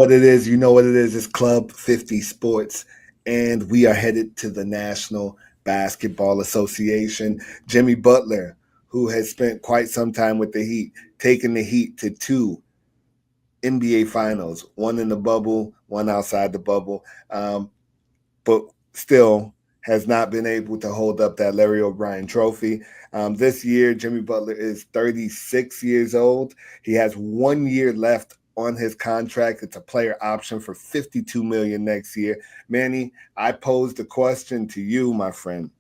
what it is. You know what it is. It's Club 50 Sports, and we are headed to the National Basketball Association. Jimmy Butler, who has spent quite some time with the Heat, taking the Heat to two NBA Finals, one in the bubble, one outside the bubble, but still has not been able to hold up that Larry O'Brien trophy. This year, Jimmy Butler is 36 years old. He has 1 year left on his contract. It's a player option for $52 million next year. Manny, I posed a question to you, my friend.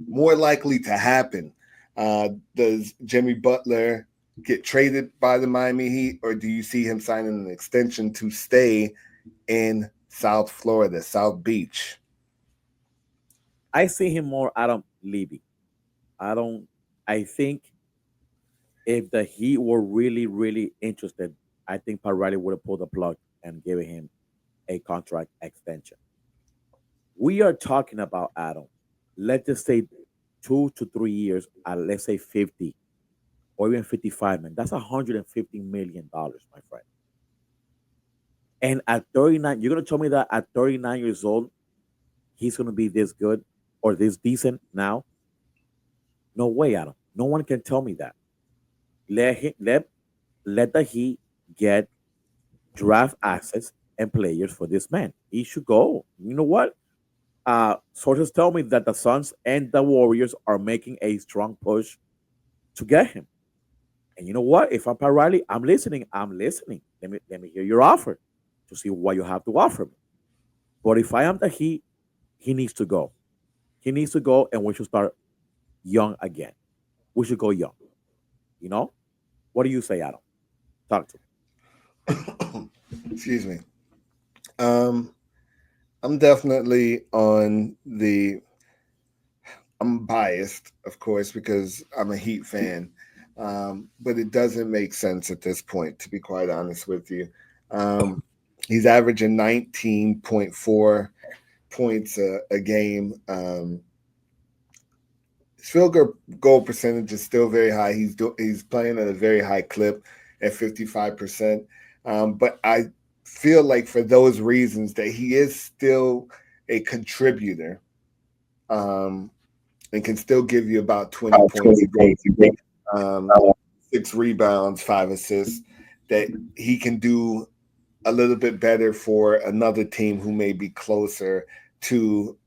More likely to happen, does Jimmy Butler get traded by the Miami Heat, or do you see him signing an extension to stay in South Florida, South Beach? I see him more Adam Levy. I don't. I think if the Heat were really, really interested, I think Pat Riley would have pulled the plug and given him a contract extension. We are talking about Adam. Let's just say 2 to 3 years, let's say 50 or even 55, man. That's $150 million, my friend. And at 39, you're gonna tell me that at 39 years old, he's gonna be this good or this decent now? No way, Adam. No one can tell me that. Let him, let the Heat get draft assets and players for this man. He should go. You know what? Sources tell me that the Suns and the Warriors are making a strong push to get him. And you know what? If I'm Pat Riley, I'm listening. I'm listening. Let me hear your offer to see what you have to offer me. But if I am the Heat, he needs to go. He needs to go, and we should start young again. We should go young. You know? What do you say, Adam? Talk to me. Excuse me. Um, I'm definitely on the. I'm biased, of course, because I'm a Heat fan, but it doesn't make sense at this point, to be quite honest with you. Um, he's averaging 19.4 points a game. His field goal percentage is still very high. He's playing at a very high clip at 55%. But I feel like for those reasons that he is still a contributor, um, and can still give you about 20 points a game, um, 6 rebounds, 5 assists. That he can do a little bit better for another team who may be closer to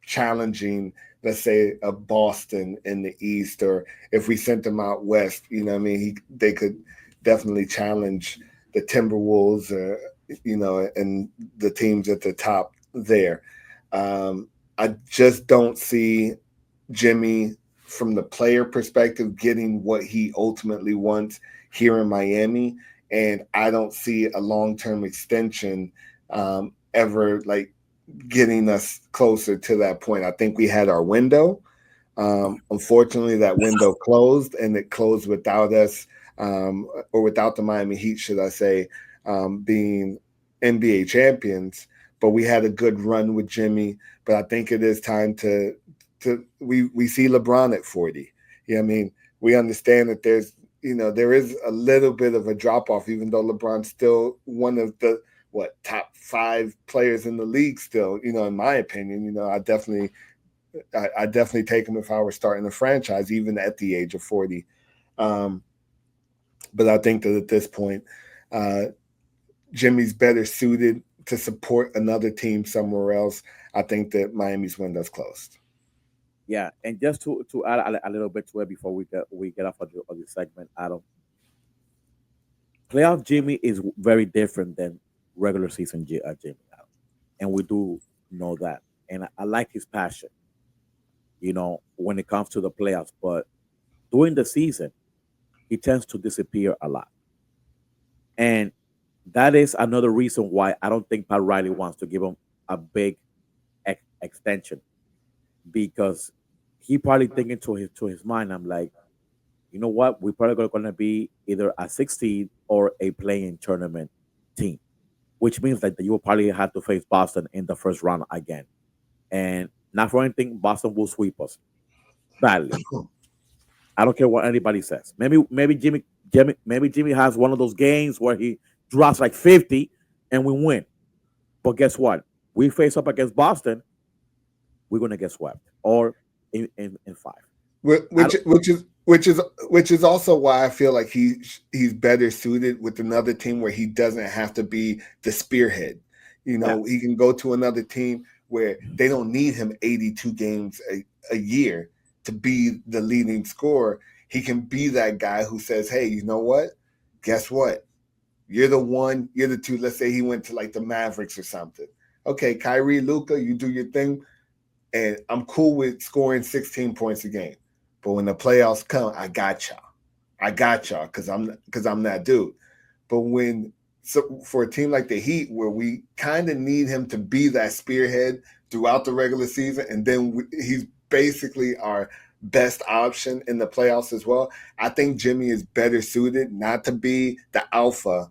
challenging, let's say, a Boston in the East, or if we sent them out west, you know what I mean, they could definitely challenge the Timberwolves, and the teams at the top there. I just don't see Jimmy, from the player perspective, getting what he ultimately wants here in Miami, and I don't see a long-term extension ever like getting us closer to that point. I think we had our window. Unfortunately, that window closed, and it closed without us, or without the Miami Heat, should I say, being NBA champions. But we had a good run with Jimmy. But I think it is time we see LeBron at 40. Yeah, I mean, we understand that there is a little bit of a drop off, even though LeBron's still one of the top 5 players in the league still, in my opinion. I definitely take him if I were starting a franchise, even at the age of 40. Um, but I think that at this point, uh, Jimmy's better suited to support another team somewhere else. I think that Miami's window's closed. Yeah, and just to add a little bit to it before we get off of this segment, Adam, playoff Jimmy is very different than regular season Jimmy, Adam, and we do know that. And I like his passion, when it comes to the playoffs. But during the season, he tends to disappear a lot, and that is another reason why I don't think Pat Riley wants to give him a big extension, because he probably thinking to his mind, I'm like, you know what? We're probably going to be either a 16 or a playing tournament team, which means that you will probably have to face Boston in the first round again. And not for anything, Boston will sweep us badly. I don't care what anybody says. Maybe Jimmy has one of those games where he drops like 50, and we win. But guess what? We face up against Boston, we're gonna get swept or in five. Wh- I which don't. which is which is which is also why I feel like he's better suited with another team where he doesn't have to be the spearhead. You know, he Yes. can go to another team where they don't need him 82 games a year to be the leading scorer. He can be that guy who says, "Hey, you know what? Guess what? You're the one, you're the two." Let's say he went to like the Mavericks or something. Okay, Kyrie, Luca, you do your thing, and I'm cool with scoring 16 points a game. But when the playoffs come, I got y'all. I got y'all because I'm that dude. But when so for a team like the Heat, where we kind of need him to be that spearhead throughout the regular season, and then he's basically our best option in the playoffs as well. I think Jimmy is better suited not to be the alpha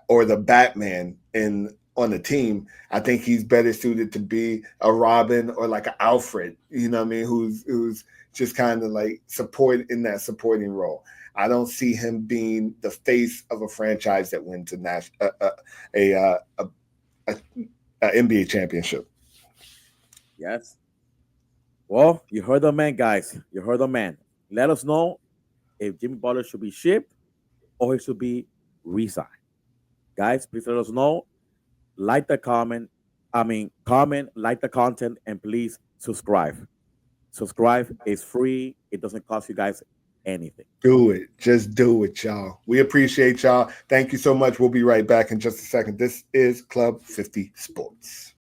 or the Batman in on the team. I think he's better suited to be a Robin or like an Alfred. You know what I mean? Who's just kind of like support in that supporting role. I don't see him being the face of a franchise that wins a, NBA championship. Yes. Well, you heard the man, guys. You heard the man. Let us know if Jimmy Butler should be shipped or he should be resigned. Guys, please let us know. Like the comment. Comment, like the content, and please subscribe. Subscribe is free. It doesn't cost you guys anything. Do it. Just do it, y'all. We appreciate y'all. Thank you so much. We'll be right back in just a second. This is Club 50 Sports.